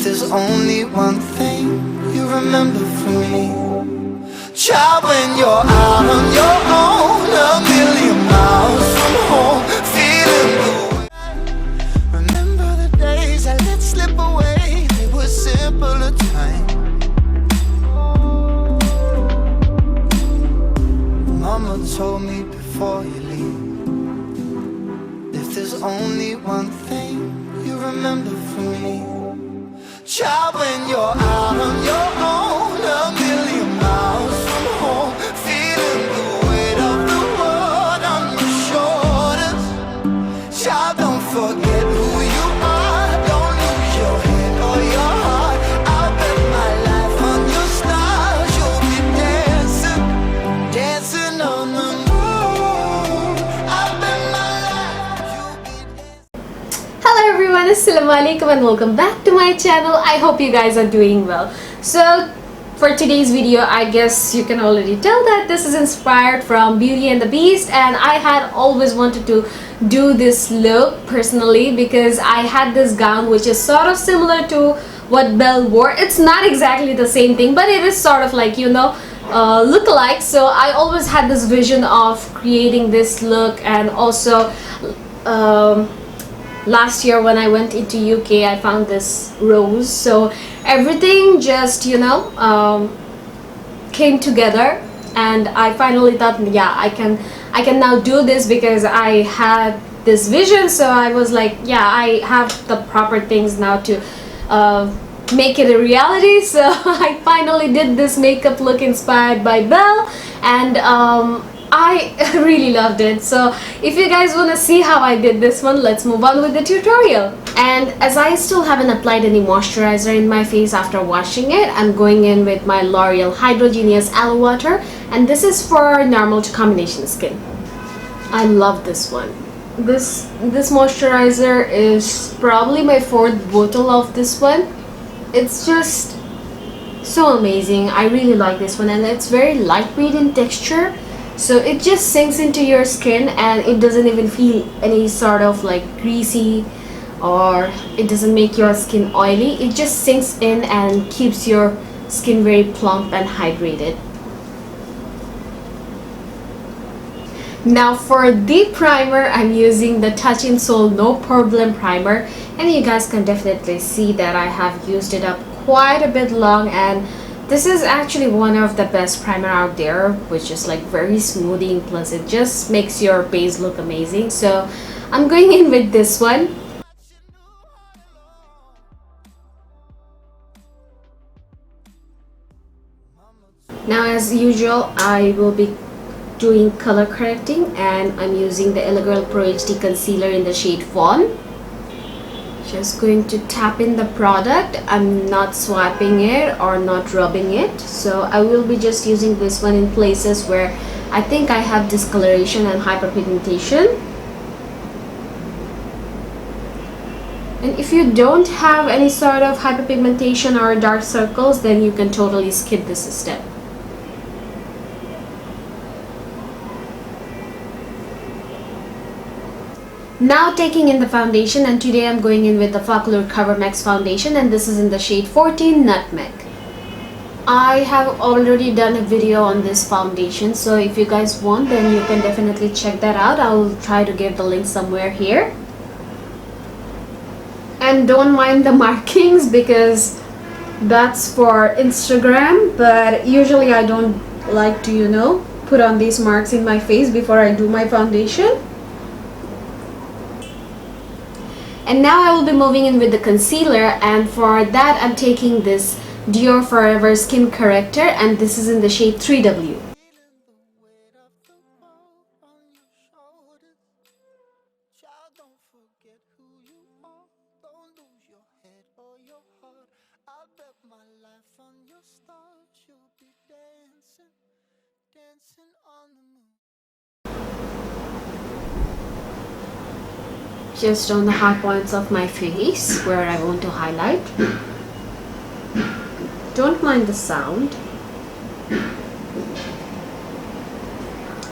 If there's only one thing you remember from me, child, when you're out on your own, a million miles from home, feeling blue. Remember the days I let slip away, they were simpler times. Mama told me before you leave, if there's only one thing you remember from me, child, when you're out on your own, a million miles from home, feeling the weight of the world on your shoulders. Child, don't forget who you are, don't lose your head or your heart. I'll bet my life on your stars, you'll be dancing, dancing on the moon. I'll bet my life you'll be dancing. Hello everyone, Assalamualaikum and welcome back to my channel. I hope you guys are doing well. So for today's video, I guess you can already tell that this is inspired from Beauty and the Beast, and I had always wanted to do this look personally because I had this gown which is sort of similar to what Belle wore. It's not exactly the same thing, but it is sort of like, you know, look-alike. So I always had this vision of creating this look. And also last year when I went into UK, I found this rose, so everything just, you know, came together, and I finally thought, yeah, I can now do this because I had this vision. So I was like, yeah, I have the proper things now to make it a reality. So I finally did this makeup look inspired by Belle, and I really loved it. So if you guys want to see how I did this one, let's move on with the tutorial. And as I still haven't applied any moisturizer in my face after washing it, I'm going in with my L'Oreal Hydrogeneous Aloe Water, and this is for normal to combination skin. I love this one. This moisturizer is probably my 4th bottle of this one. It's just so amazing. I really like this one, and it's very lightweight in texture. So it just sinks into your skin, and it doesn't even feel any sort of like greasy, or it doesn't make your skin oily. It just sinks in and keeps your skin very plump and hydrated. Now for the primer, I'm using the Touch in Soul No Poreblem primer, and you guys can definitely see that I have used it up quite a bit long, and this is actually one of the best primer out there, which is like very smoothing, plus it just makes your base look amazing. So I'm going in with this one. Now as usual, I will be doing color correcting, and I'm using the Elegirl Pro HD concealer in the shade Fawn. Just going to tap in the product. I'm not swiping it or not rubbing it, so I will be just using this one in places where I think I have discoloration and hyperpigmentation. And if you don't have any sort of hyperpigmentation or dark circles, then you can totally skip this step. Now taking in the foundation, and today I'm going in with the Focallure Covermax foundation, and this is in the shade 14 Nutmeg. I have already done a video on this foundation, so if you guys want, then you can definitely check that out. I'll try to give the link somewhere here. And don't mind the markings because that's for Instagram, but usually I don't like to, you know, put on these marks in my face before I do my foundation. And now I will be moving in with the concealer, and for that I'm taking this Dior Forever Skin Corrector, and this is in the shade 3W. Just on the high points of my face where I want to highlight. Don't mind the sound.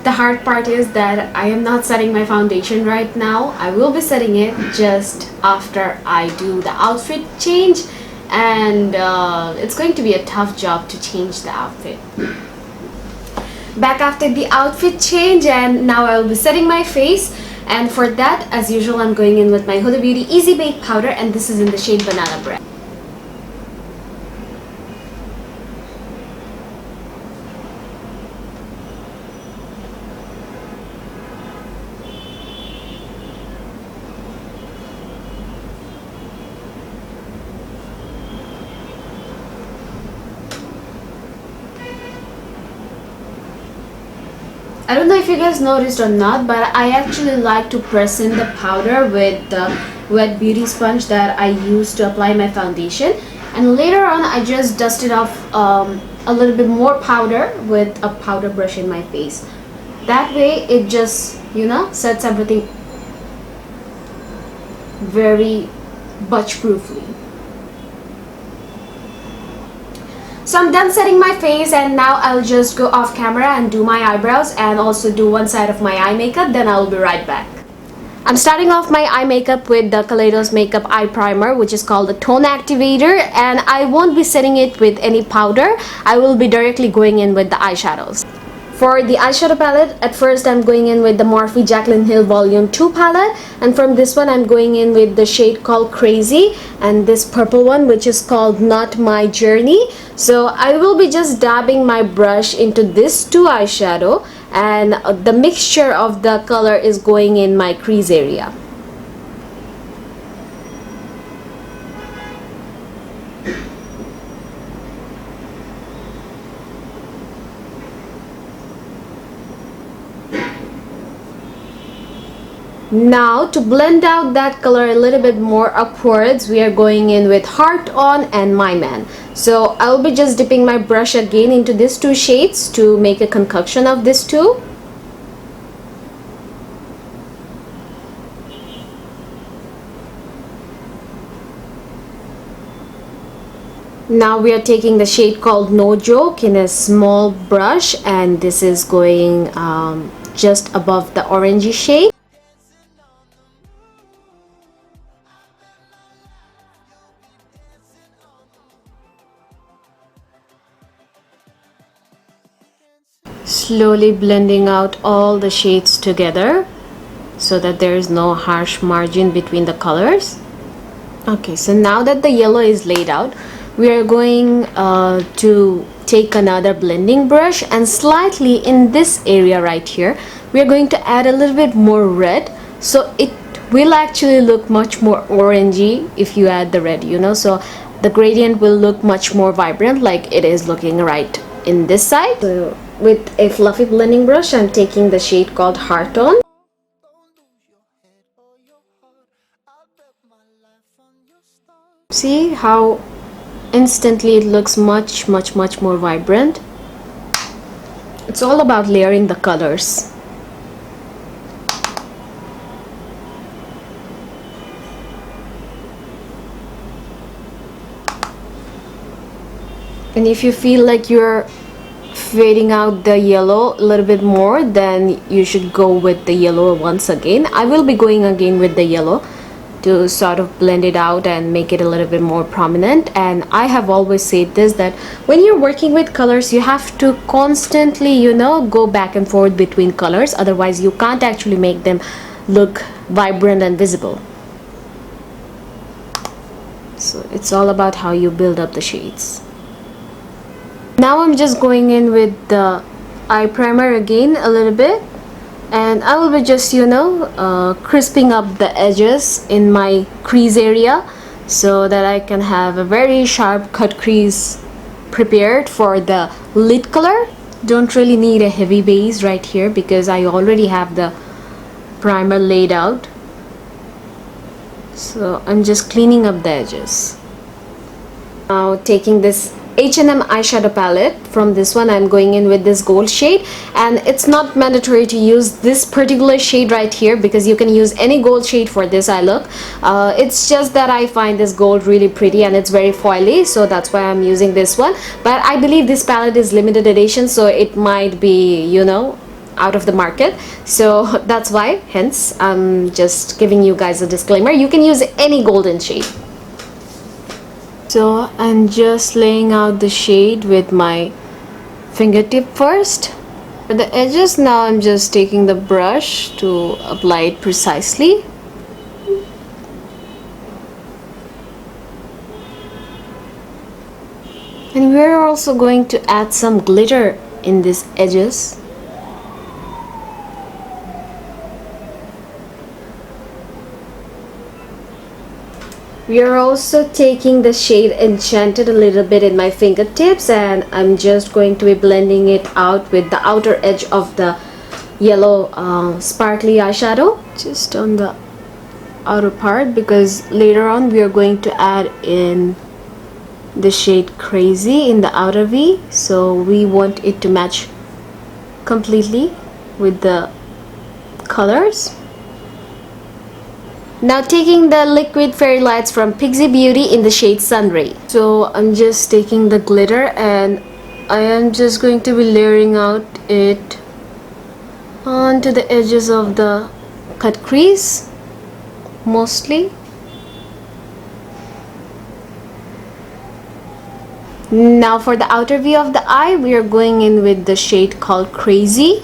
The hard part is that I am not setting my foundation right now. I will be setting it just after I do the outfit change, and it's going to be a tough job to change the outfit. Back after the outfit change, and now I will be setting my face, and for that, as usual, I'm going in with my Huda Beauty Easy Bake Powder, and this is in the shade Banana Bread. I don't know if you guys noticed or not, but I actually like to press in the powder with the wet beauty sponge that I use to apply my foundation, and later on I just dusted off a little bit more powder with a powder brush in my face. That way it just, you know, sets everything very butch-proofly. So I'm done setting my face, and now I'll just go off camera and do my eyebrows and also do one side of my eye makeup. Then I'll be right back. I'm starting off my eye makeup with the Kaleidos Makeup Eye Primer, which is called the Tone Activator, and I won't be setting it with any powder. I will be directly going in with the eyeshadows. For the eyeshadow palette, at first I'm going in with the Morphe Jaclyn Hill Volume 2 palette, and from this one I'm going in with the shade called Crazy, and this purple one which is called Not My Journey. So I will be just dabbing my brush into this two eyeshadow, and the mixture of the color is going in my crease area. Now to blend out that color a little bit more upwards, we are going in with Heart On and My Man. So I'll be just dipping my brush again into these two shades to make a concoction of these two. Now we are taking the shade called No Joke in a small brush, and this is going just above the orangey shade. Slowly blending out all the shades together so that there is no harsh margin between the colors. Okay, so now that the yellow is laid out, we are going to take another blending brush, and slightly in this area right here we are going to add a little bit more red, so it will actually look much more orangey if you add the red, you know, so the gradient will look much more vibrant like it is looking right in this side. So with a fluffy blending brush, I'm taking the shade called Heart On. See how instantly it looks much more vibrant. It's all about layering the colors. And if you feel like you're fading out the yellow a little bit more, then you should go with the yellow once again. I will be going again with the yellow to sort of blend it out and make it a little bit more prominent. And I have always said this, that when you're working with colors, you have to constantly, you know, go back and forth between colors, otherwise you can't actually make them look vibrant and visible. So it's all about how you build up the shades. Now I'm just going in with the eye primer again a little bit, and I will be just, you know, crisping up the edges in my crease area so that I can have a very sharp cut crease prepared for the lid color. Don't really need a heavy base right here because I already have the primer laid out, so I'm just cleaning up the edges. Now taking this H&M eyeshadow palette, from this one I'm going in with this gold shade, and it's not mandatory to use this particular shade right here because you can use any gold shade for this eye look. It's just that I find this gold really pretty and it's very foily, so that's why I'm using this one. But I believe this palette is limited edition, so it might be, you know, out of the market, so that's why, hence I'm just giving you guys a disclaimer. You can use any golden shade. So I'm just laying out the shade with my fingertip first. For the edges, now I'm just taking the brush to apply it precisely. And we're also going to add some glitter in these edges. We are also taking the shade Enchanted a little bit in my fingertips, and I'm just going to be blending it out with the outer edge of the yellow sparkly eyeshadow, just on the outer part, because later on we are going to add in the shade Crazy in the outer V, so we want it to match completely with the colors. Now taking the liquid fairy lights from Pixie Beauty in the shade Sunray. So I'm just taking the glitter and I am just going to be layering out it onto the edges of the cut crease mostly. Now for the outer V of the eye, we are going in with the shade called Crazy.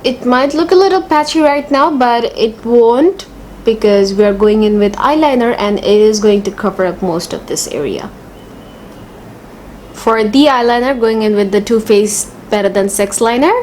It might look a little patchy right now, but it won't, because we are going in with eyeliner and it is going to cover up most of this area. For the eyeliner, going in with the Too Faced Better Than Sex liner.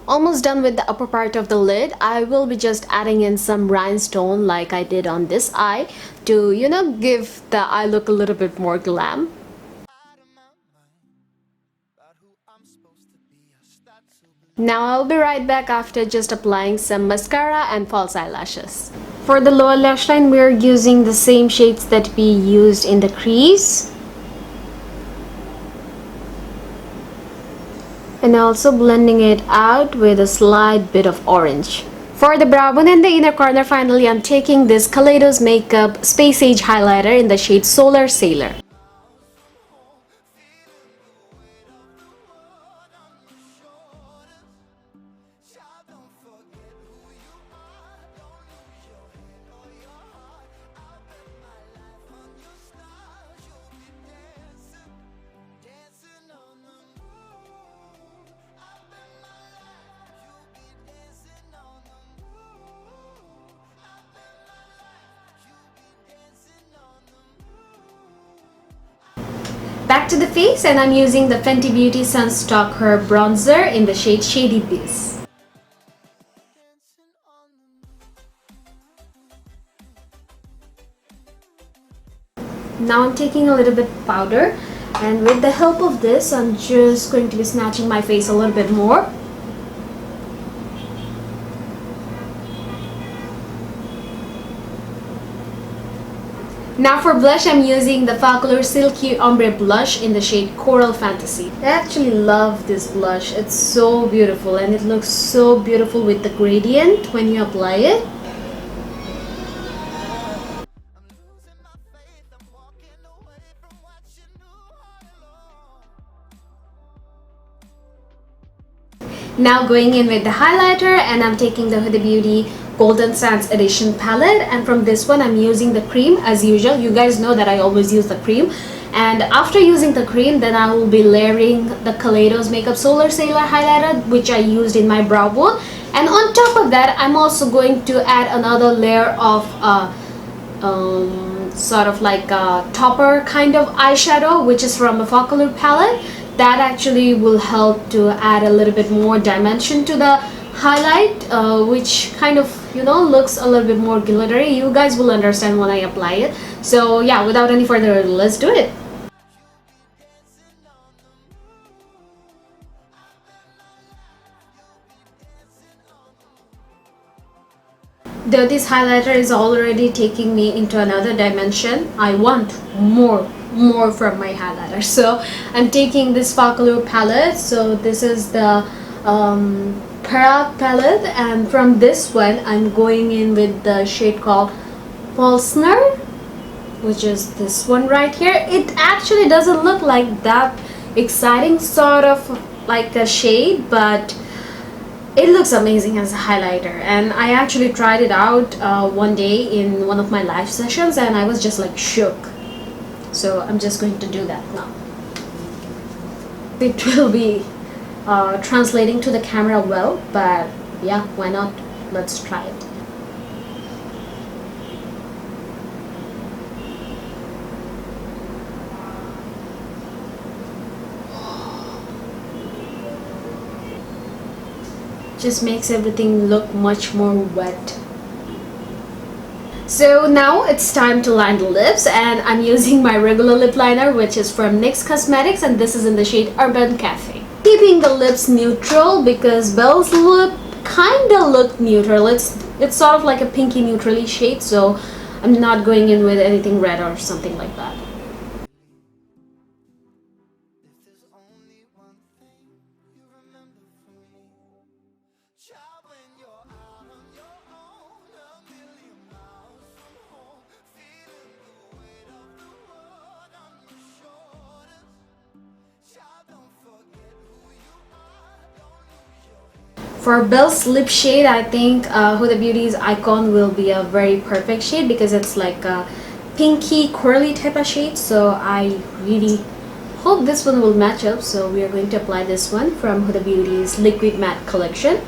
Almost done with the upper part of the lid. I will be just adding in some rhinestone like I did on this eye to, give the eye look a little bit more glam. Now I'll be right back after just applying some mascara and false eyelashes. For the lower lash line, we're using the same shades that we used in the crease. And also blending it out with a slight bit of orange. For the brow bone and the inner corner, finally I'm taking this Kaleidos Makeup Space Age highlighter in the shade Solar Sailor. Back to the face, and I'm using the Fenty Beauty Sunstalker bronzer in the shade Shady Biz. Now I'm taking a little bit of powder, and with the help of this, I'm just going to be snatching my face a little bit more. Now for blush, I'm using the Focallure Silky Ombre Blush in the shade Coral Fantasy. I actually love this blush. It's so beautiful and it looks so beautiful with the gradient when you apply it. Now going in with the highlighter, and I'm taking the Huda Beauty Golden Sands Edition palette, and from this one I'm using the cream as usual. You guys know that I always use the cream, and after using the cream, then I will be layering the Kaleidos Makeup Solar Sailor highlighter, which I used in my brow bone, and on top of that I'm also going to add another layer of sort of like a topper kind of eyeshadow, which is from a Focallure palette. That actually will help to add a little bit more dimension to the highlight, which kind of looks a little bit more glittery. You guys will understand when I apply it. So yeah, without any further ado, let's do it. Though this highlighter is already taking me into another dimension, I want more more from my highlighter. So I'm taking this Focallure palette. So this is the Pearl palette, and from this one I'm going in with the shade called Pulsner, which is this one right here. It actually doesn't look like that exciting sort of like a shade, but it looks amazing as a highlighter. And I actually tried it out one day in one of my live sessions, and I was just like shook. So I'm just going to do that now. It will be translating to the camera well, but yeah, why not? Let's try it. Just makes everything look much more wet. So now it's time to line the lips, and I'm using my regular lip liner, which is from NYX Cosmetics, and this is in the shade Urban Cafe. Keeping the lips neutral because Belle's lip kinda looked neutral. It's sort of like a pinky neutrally shade, so I'm not going in with anything red or something like that. For Belle's lip shade, I think Huda Beauty's Icon will be a very perfect shade because it's like a pinky curly type of shade. So I really hope this one will match up. So we are going to apply this one from Huda Beauty's Liquid Matte collection.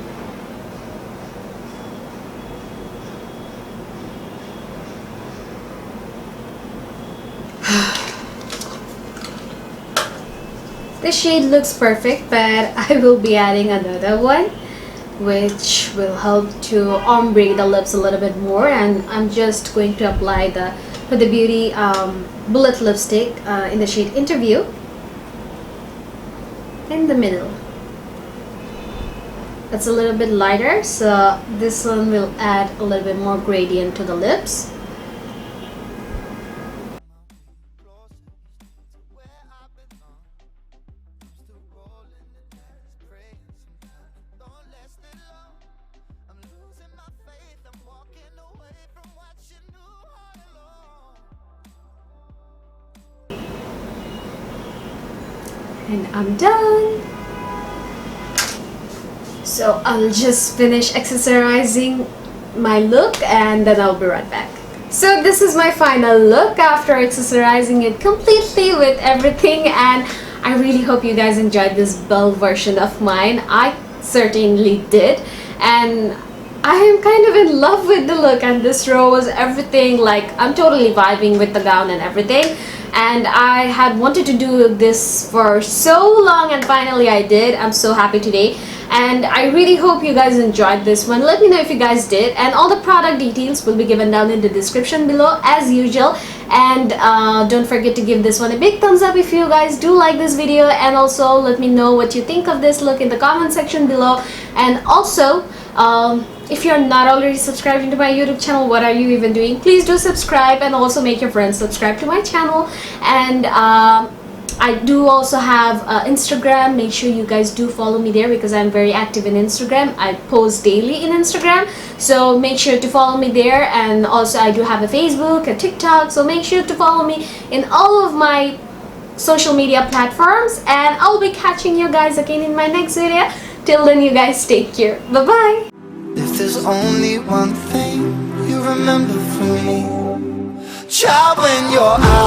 This shade looks perfect, but I will be adding another one, which will help to ombre the lips a little bit more. And I'm just going to apply the Huda Beauty bullet lipstick in the shade Interview in the middle. It's a little bit lighter, so this one will add a little bit more gradient to the lips. And I'm done. So I'll just finish accessorizing my look and then I'll be right back. So this is my final look after accessorizing it completely with everything, and I really hope you guys enjoyed this Belle version of mine. I certainly did, and I am kind of in love with the look and this rose, everything. Like, I'm totally vibing with the gown and everything. And I had wanted to do this for so long, and finally I did. I'm so happy today, and I really hope you guys enjoyed this one. Let me know if you guys did, and all the product details will be given down in the description below as usual. And don't forget to give this one a big thumbs up if you guys do like this video, and also let me know what you think of this look in the comment section below. And also if you're not already subscribed to my YouTube channel, what are you even doing? Please do subscribe, and also make your friends subscribe to my channel. And I do also have Instagram. Make sure you guys do follow me there because I'm very active in Instagram. I post daily in Instagram, so make sure to follow me there. And also I do have a Facebook, a TikTok, so make sure to follow me in all of my social media platforms. And I'll be catching you guys again in my next video. Till then, you guys take care. Bye bye. If there's only one thing you remember from me, child, when you're out